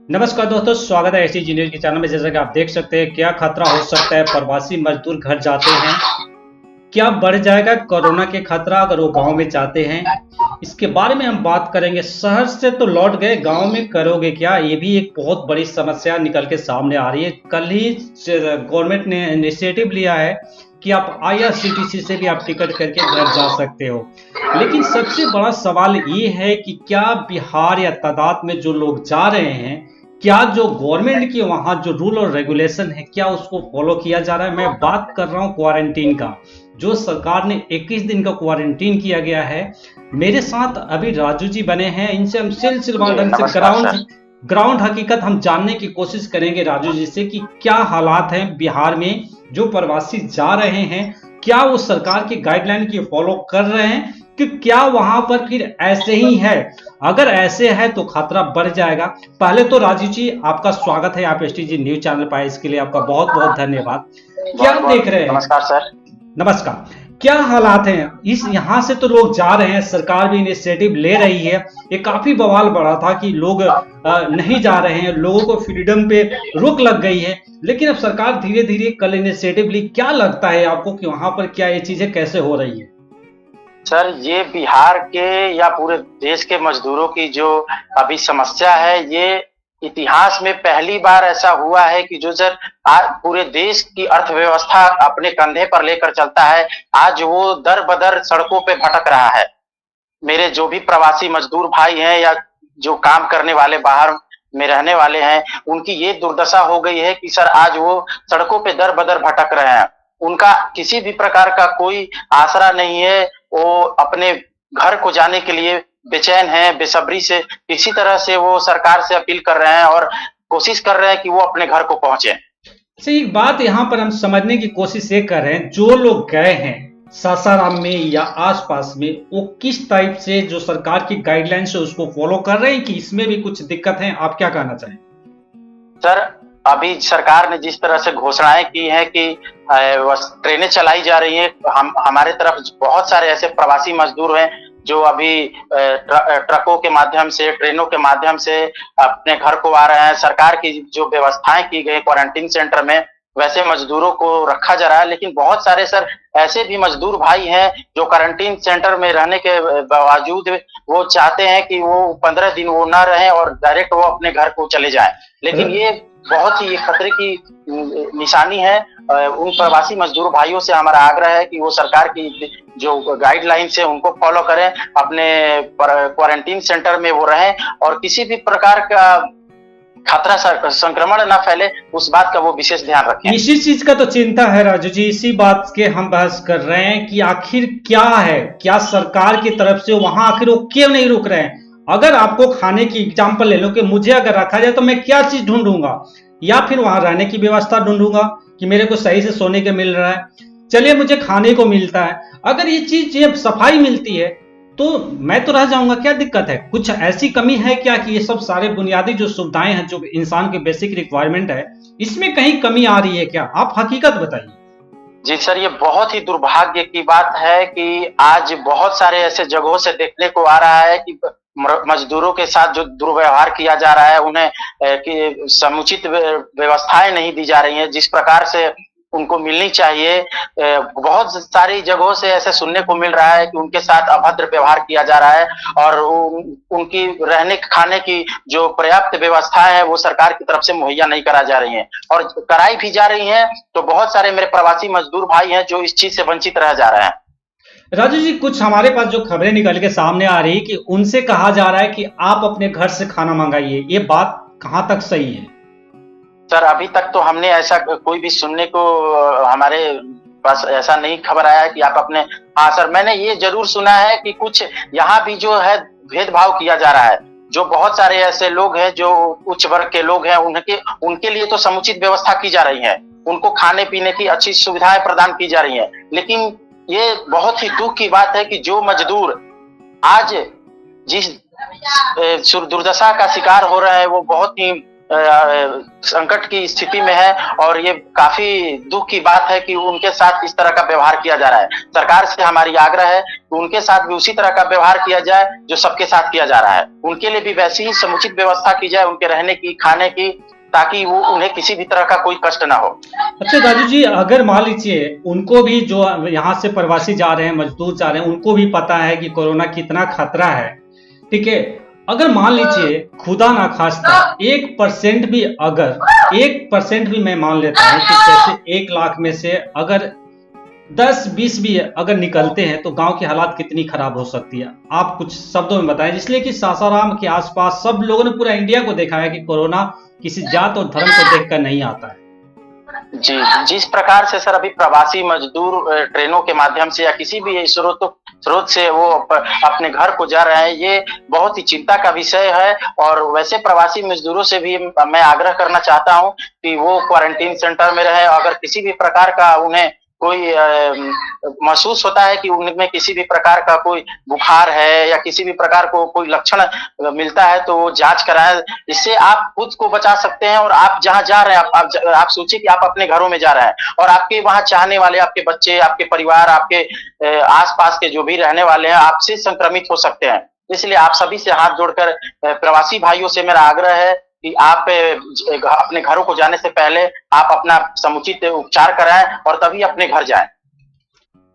नमस्कार दोस्तों, स्वागत है एसटीजी न्यूज के चैनल में। जैसा कि आप देख सकते हैं, क्या खतरा हो सकता है प्रवासी मजदूर घर जाते हैं। क्या बढ़ जाएगा कोरोना के खतरा अगर वो गांव में जाते हैं। इसके बारे में हम बात करेंगे। शहर से तो लौट गए, गांव में करोगे क्या, ये भी एक बहुत बड़ी समस्या निकल के सामने आ रही है। कल ही गवर्नमेंट ने इनिशिएटिव लिया है कि आप आईआरसीटीसी से भी आप टिकट करके घर जा सकते हो। लेकिन सबसे बड़ा सवाल ये है कि क्या बिहार या तादाद में जो लोग जा रहे हैं, क्या जो गवर्नमेंट की वहां जो रूल और रेगुलेशन है, क्या उसको फॉलो किया जा रहा है। मैं बात कर रहा हूं क्वारंटीन का, जो सरकार ने 21 दिन का क्वारंटीन किया गया है। मेरे साथ अभी राजू जी बने हैं, इनसे हम सिलसिलेवार ढंग से ग्राउंड हकीकत हम जानने की कोशिश करेंगे राजू जी से कि क्या हालात हैं बिहार में। जो प्रवासी जा रहे हैं, क्या वो सरकार की गाइडलाइन की फॉलो कर रहे हैं कि क्या वहां पर फिर ऐसे ही है। अगर ऐसे है तो खतरा बढ़ जाएगा। पहले तो राजू जी, आपका स्वागत है, आप एसटीजी न्यूज चैनल पर आए, इसके लिए आपका बहुत बहुत धन्यवाद। क्या देख रहे हैं। नमस्कार सर। नमस्कार। क्या हालात हैं इस, यहाँ से तो लोग जा रहे हैं, सरकार भी इनिशिएटिव ले रही है। ये काफी बवाल बढ़ा था कि लोग नहीं जा रहे हैं, लोगों को फ्रीडम पे रोक लग गई है। लेकिन अब सरकार धीरे धीरे कल इनिशिएटिव ली। क्या लगता है आपको कि वहां पर क्या ये चीजें कैसे हो रही है। सर, ये बिहार के या पूरे देश के मजदूरों की जो अभी समस्या है, ये इतिहास में पहली बार ऐसा हुआ है कि जो सर आज पूरे देश की अर्थव्यवस्था अपने कंधे पर लेकर चलता है, आज वो दर बदर सड़कों पे भटक रहा है। मेरे जो भी प्रवासी मजदूर भाई हैं या जो काम करने वाले बाहर में रहने वाले हैं, उनकी ये दुर्दशा हो गई है कि सर आज वो सड़कों पे दर बदर भटक रहे हैं। उनका किसी भी प्रकार का कोई आसरा नहीं है। वो अपने घर को जाने के लिए बेचैन हैं, बेसब्री से किसी तरह से वो सरकार से अपील कर रहे हैं और कोशिश कर रहे हैं कि वो अपने घर को पहुंचे। अच्छा, एक बात यहाँ पर हम समझने की कोशिश ये कर रहे हैं, जो लोग गए हैं सासाराम में या आसपास में, वो किस टाइप से जो सरकार की गाइडलाइंस है उसको फॉलो कर रहे हैं कि इसमें भी कुछ दिक्कत है। आप क्या कहना चाहें। सर, अभी सरकार ने जिस तरह से घोषणाएं की हैं कि ट्रेनें चलाई जा रही हैं, हमारे तरफ बहुत सारे ऐसे प्रवासी मजदूर हैं जो अभी ट्रकों के माध्यम से, ट्रेनों के माध्यम से अपने घर को आ रहे हैं। सरकार की जो व्यवस्थाएं की गई क्वारंटीन सेंटर में, वैसे मजदूरों को रखा जा रहा है। लेकिन बहुत सारे सर ऐसे भी मजदूर भाई हैं जो क्वारंटीन सेंटर में रहने के बावजूद वो चाहते हैं कि वो 15 दिन वो ना रहें और डायरेक्ट वो अपने घर को चले जाएं। लेकिन ये बहुत ही खतरे की निशानी है। उन प्रवासी मजदूर भाइयों से हमारा आग्रह है कि वो सरकार की जो गाइडलाइंस है उनको फॉलो करें, अपने क्वारंटीन सेंटर में वो रहें और किसी भी प्रकार का खतरा संक्रमण ना फैले, उस बात का वो विशेष ध्यान रखें। इसी चीज का तो चिंता है राजू जी, इसी बात के हम बहस कर रहे हैं कि आखिर क्या है, क्या सरकार की तरफ से वहां आखिर वो क्यों नहीं रुक रहे हैं। अगर आपको खाने की एग्जाम्पल ले लो कि मुझे अगर रखा जाए तो मैं क्या चीज ढूंढूंगा, या फिर वहां रहने की व्यवस्था ढूंढूंगा कि मेरे को सही से सोने के मिल रहा है, चलिए मुझे खाने को मिलता है। अगर ये चीज, ये सफाई मिलती है तो मैं तो रह जाऊंगा, क्या दिक्कत है। कुछ ऐसी कमी है क्या कि ये सब सारे बुनियादी जो सुविधाएं हैं, जो इंसान के बेसिक रिक्वायरमेंट है, इसमें कहीं कमी आ रही है क्या। आप हकीकत बताइए। जी सर, ये बहुत ही दुर्भाग्य की बात है कि आज बहुत सारे ऐसे जगहों से देखने को आ रहा है कि मजदूरों के साथ जो दुर्व्यवहार किया जा रहा है, उन्हें कि समुचित व्यवस्थाएं नहीं दी जा रही हैं जिस प्रकार से उनको मिलनी चाहिए। बहुत सारी जगहों से ऐसे सुनने को मिल रहा है कि उनके साथ अभद्र व्यवहार किया जा रहा है और उनकी रहने खाने की जो पर्याप्त व्यवस्थाएं है वो सरकार की तरफ से मुहैया नहीं करा जा रही हैं, और कराई भी जा रही हैं तो बहुत सारे मेरे प्रवासी मजदूर भाई हैं जो इस चीज से वंचित रह जा रहे हैं। राजू जी, कुछ हमारे पास जो खबरें निकल के सामने आ रही कि उनसे कहा जा रहा है कि आप अपने घर से खाना मंगाइए, ये बात कहां तक सही है। सर, अभी तक तो हमने ऐसा कोई भी सुनने को हमारे पास ऐसा नहीं खबर आया है कि आप अपने। हाँ सर, मैंने ये जरूर सुना है कि कुछ यहाँ भी जो है भेदभाव किया जा रहा है। जो बहुत सारे ऐसे लोग हैं जो उच्च वर्ग के लोग हैं, उनके लिए तो समुचित व्यवस्था की जा रही है, उनको खाने पीने की अच्छी सुविधाएं प्रदान की जा रही हैं। लेकिन ये बहुत ही दुख की बात है कि जो मजदूर आज जिस दुर्दशा का शिकार हो रहा है वो बहुत ही संकट की स्थिति में है और ये काफी दुख की बात है कि उनके साथ इस तरह का व्यवहार किया जा रहा है। सरकार से हमारी आग्रह है कि उनके साथ भी उसी तरह का व्यवहार किया जाए जो सबके साथ किया जा रहा है। उनके लिए भी वैसी ही समुचित व्यवस्था की जाए, उनके रहने की, खाने की, ताकि वो उन्हें किसी भी तरह का कोई कष्ट ना हो। अच्छा राजू जी, अगर मान लीजिए उनको भी, जो यहाँ से प्रवासी जा रहे हैं, मजदूर जा रहे हैं, उनको भी पता है कि कोरोना कितना खतरा है, ठीक है, अगर मान लीजिए खुदा ना खास्ता 1% भी, अगर 1% भी मैं मान लेता हूँ कि जैसे 1 लाख में से अगर 10-20 भी अगर निकलते हैं तो गांव की हालात कितनी खराब हो सकती है, आप कुछ शब्दों में बताएं। इसलिए कि सासाराम के आसपास सब लोगों ने, पूरा इंडिया को देखा है कि कोरोना किसी जात और धर्म को देखकर नहीं आता है। जी, जिस प्रकार से सर अभी प्रवासी मजदूर ट्रेनों के माध्यम से या किसी भी स्रोत से वो अपने घर को जा रहे हैं, ये बहुत ही चिंता का विषय है। और वैसे प्रवासी मजदूरों से भी मैं आग्रह करना चाहता हूं कि वो क्वारंटीन सेंटर में रहे। अगर किसी भी प्रकार का उन्हें कोई महसूस होता है कि उनमें किसी भी प्रकार का कोई बुखार है या किसी भी प्रकार को कोई लक्षण मिलता है, तो वो जांच कराएं। इससे आप खुद को बचा सकते हैं। और आप जहां जा रहे हैं, आप सोचिए कि आप अपने घरों में जा रहे हैं और आपके वहां चाहने वाले, आपके बच्चे, आपके परिवार, आपके आसपास के जो भी रहने वाले हैं, आपसे संक्रमित हो सकते हैं। इसलिए आप सभी से हाथ जोड़कर प्रवासी भाइयों से मेरा आग्रह है कि आप अपने घरों को जाने से पहले आप अपना समुचित उपचार कराएं और तभी अपने घर जाएं।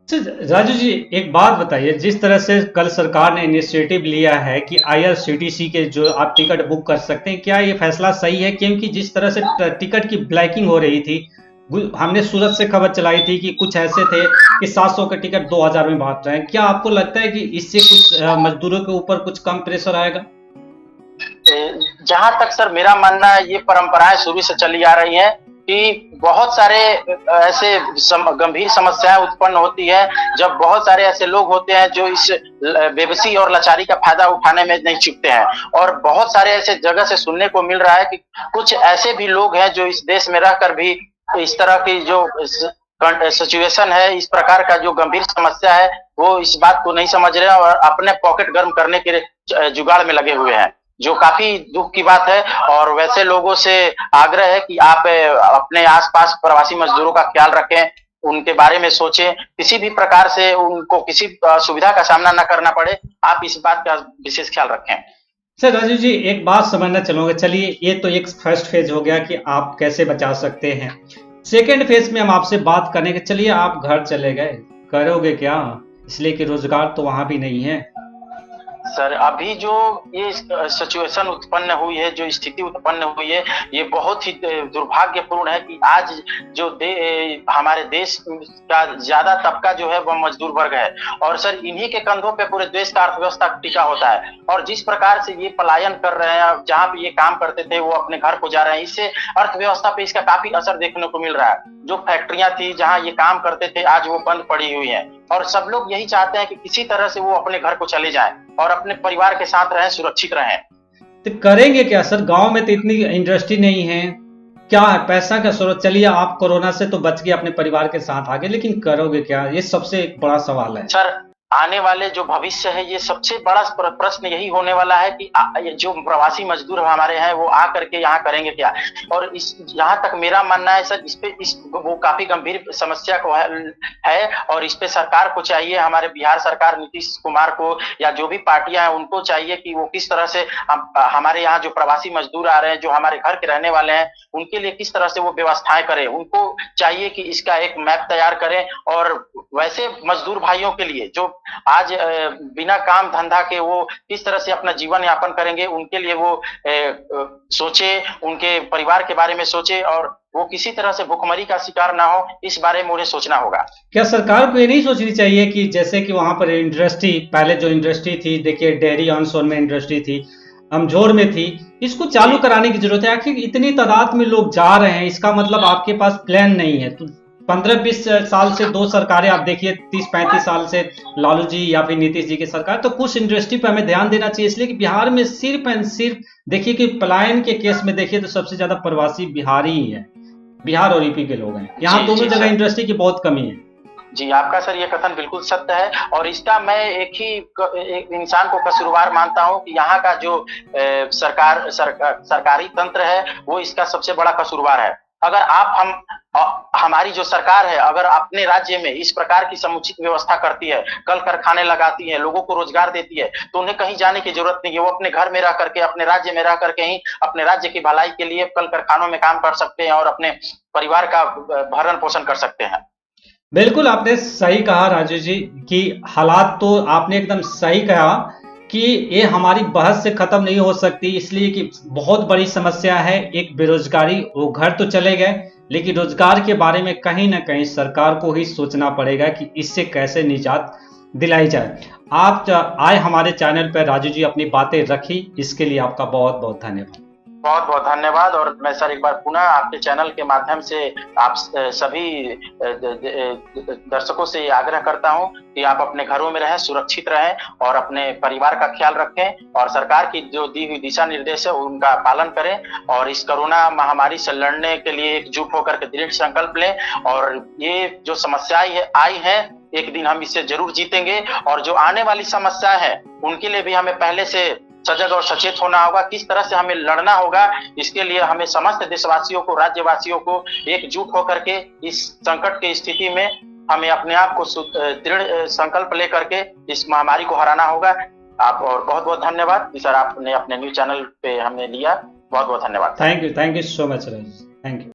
राजू जी, एक बात बताइए, जिस तरह से कल सरकार ने इनिशिएटिव लिया है कि IRCTC के जो आप टिकट बुक कर सकते हैं, क्या ये फैसला सही है? क्योंकि जिस तरह से टिकट की ब्लैकिंग हो रही थी, हमने सूरत से खबर चलाई थी कि कुछ ऐसे थे कि 700 का टिकट 2000 में बांट रहे हैं। क्या आपको लगता है कि इससे कुछ मजदूरों के ऊपर कुछ कम प्रेशर आएगा? जहां तक सर मेरा मानना है, ये परंपराएं शुरू से चली आ रही हैं कि बहुत सारे ऐसे गंभीर समस्याएं उत्पन्न होती है जब बहुत सारे ऐसे लोग होते हैं जो इस बेबसी और लाचारी का फायदा उठाने में नहीं चूकते हैं। और बहुत सारे ऐसे जगह से सुनने को मिल रहा है कि कुछ ऐसे भी लोग हैं जो इस देश में रहकर भी इस तरह की जो सिचुएशन है, इस प्रकार का जो गंभीर समस्या है, वो इस बात को नहीं समझ रहे हैं और अपने पॉकेट गर्म करने के जुगाड़ में लगे हुए हैं, जो काफी दुख की बात है। और वैसे लोगों से आग्रह है कि आप अपने आसपास प्रवासी मजदूरों का ख्याल रखें, उनके बारे में सोचें, किसी भी प्रकार से उनको किसी सुविधा का सामना न करना पड़े, आप इस बात का विशेष ख्याल रखें। सर राजू जी, एक बात समझना चलोगे, चलिए ये तो एक फर्स्ट फेज हो गया कि आप कैसे बचा सकते हैं। सेकेंड फेज में हम आपसे बात करने के, चलिए आप घर चले गए, करोगे क्या? इसलिए कि रोजगार तो वहां भी नहीं है। सर अभी जो ये सिचुएशन उत्पन्न हुई है, जो स्थिति उत्पन्न हुई है, ये बहुत ही दुर्भाग्यपूर्ण है कि आज जो हमारे देश का ज्यादा तबका जो है वह मजदूर वर्ग है। और सर इन्हीं के कंधों पे पूरे देश का अर्थव्यवस्था टिका होता है। और जिस प्रकार से ये पलायन कर रहे हैं, जहां पे ये काम करते थे वो अपने घर को जा रहे हैं, इससे अर्थव्यवस्था पे इसका काफी असर देखने को मिल रहा है। जो फैक्ट्रियां थी जहां ये काम करते थे, आज वो बंद पड़ी हुई है। और सब लोग यही चाहते हैं कि किसी तरह से वो अपने घर को चले जाएं और अपने परिवार के साथ रहें, सुरक्षित रहें। तो करेंगे क्या सर? गांव में तो इतनी इंडस्ट्री नहीं है, क्या है, पैसा का स्रोत। चलिए आप कोरोना से तो बच गए, अपने परिवार के साथ आगे, लेकिन करोगे क्या? ये सबसे एक बड़ा सवाल है सर। आने वाले जो भविष्य है, ये सबसे बड़ा प्रश्न यही होने वाला है कि जो प्रवासी मजदूर हमारे हैं वो आ करके यहाँ करेंगे क्या। और इस जहां तक मेरा मानना है सर, वो काफी गंभीर समस्या को है और इस पे सरकार को चाहिए, हमारे बिहार सरकार, नीतीश कुमार को या जो भी पार्टियां हैं उनको चाहिए कि वो किस तरह से हमारे यहाँ जो प्रवासी मजदूर आ रहे हैं, जो हमारे घर के रहने वाले हैं, उनके लिए किस तरह से वो व्यवस्थाएं करें। उनको चाहिए कि इसका एक मैप तैयार करें। और वैसे मजदूर भाइयों के लिए जो आज बिना काम धंधा के वो किस तरह से अपना जीवन यापन करेंगे, उनके लिए वो सोचे, उनके परिवार के बारे में सोचे और वो किसी तरह से भुखमरी का शिकार ना हो, इस बारे में उन्हें सोचना होगा। क्या सरकार को ये नहीं सोचनी चाहिए कि जैसे कि वहां पर इंडस्ट्री, पहले जो इंडस्ट्री थी, देखिए डेयरी ऑन सोन में इंडस्ट्री थी, अमझोर में थी, इसको चालू कराने की जरूरत है। आखिर इतनी तादाद में लोग जा रहे हैं, इसका मतलब आपके पास प्लान नहीं है। तो 15-20 साल से दो सरकारें आप देखिए, 30-35 साल से लालू जी या फिर नीतीश जी की सरकार, तो कुछ इंडस्ट्री पे हमें ध्यान देना चाहिए। इसलिए कि बिहार में सिर्फ एंड सिर्फ देखिए कि पलायन के केस में देखिए तो सबसे ज्यादा प्रवासी बिहारी ही है, बिहार और यूपी के लोग हैं। यहाँ दोनों जगह इंडस्ट्री की बहुत कमी है। जी, आपका सर ये कथन बिल्कुल सत्य है और इसका मैं एक इंसान को कसूरवार मानता हूँ कि यहाँ का जो सरकारी तंत्र है वो इसका सबसे बड़ा कसूरवार है। अगर हमारी जो सरकार है अगर अपने राज्य में इस प्रकार की समुचित व्यवस्था करती है, कल कारखाने लगाती है, लोगों को रोजगार देती है, तो उन्हें कहीं जाने की जरूरत नहीं है। वो अपने घर में रह करके, अपने राज्य में रह करके ही अपने राज्य की भलाई के लिए कल कारखानों में काम कर सकते हैं और अपने परिवार का भरण पोषण कर सकते हैं। बिल्कुल आपने सही कहा राजू जी कि हालात तो आपने एकदम सही कहा कि ये हमारी बहस से खत्म नहीं हो सकती, इसलिए कि बहुत बड़ी समस्या है एक बेरोजगारी। वो घर तो चले गए लेकिन रोजगार के बारे में कहीं ना कहीं सरकार को ही सोचना पड़ेगा कि इससे कैसे निजात दिलाई जाए। आप आए हमारे चैनल पर राजू जी, अपनी बातें रखी, इसके लिए आपका बहुत बहुत धन्यवाद। बहुत बहुत धन्यवाद। और मैं सर एक बार पुनः आपके चैनल के माध्यम से आप सभी दर्शकों से आग्रह करता हूं कि आप अपने घरों में रहें, सुरक्षित रहें और अपने परिवार का ख्याल रखें और सरकार की जो दी हुई दिशा निर्देश है उनका पालन करें और इस कोरोना महामारी से लड़ने के लिए एकजुट होकर के दृढ़ संकल्प लें। और ये जो समस्याएं आई हैं एक दिन हम इससे जरूर जीतेंगे और जो आने वाली समस्या है उनके लिए भी हमें पहले से सजग और सचेत होना होगा। किस तरह से हमें लड़ना होगा, इसके लिए हमें समस्त देशवासियों को, राज्यवासियों को एकजुट होकर के इस संकट की स्थिति में हमें अपने आप को दृढ़ संकल्प लेकर के इस महामारी को हराना होगा। आप और बहुत बहुत धन्यवाद सर, आपने अपने न्यूज चैनल पे हमें लिया। बहुत बहुत धन्यवाद। Thank you so much Raj, thank you.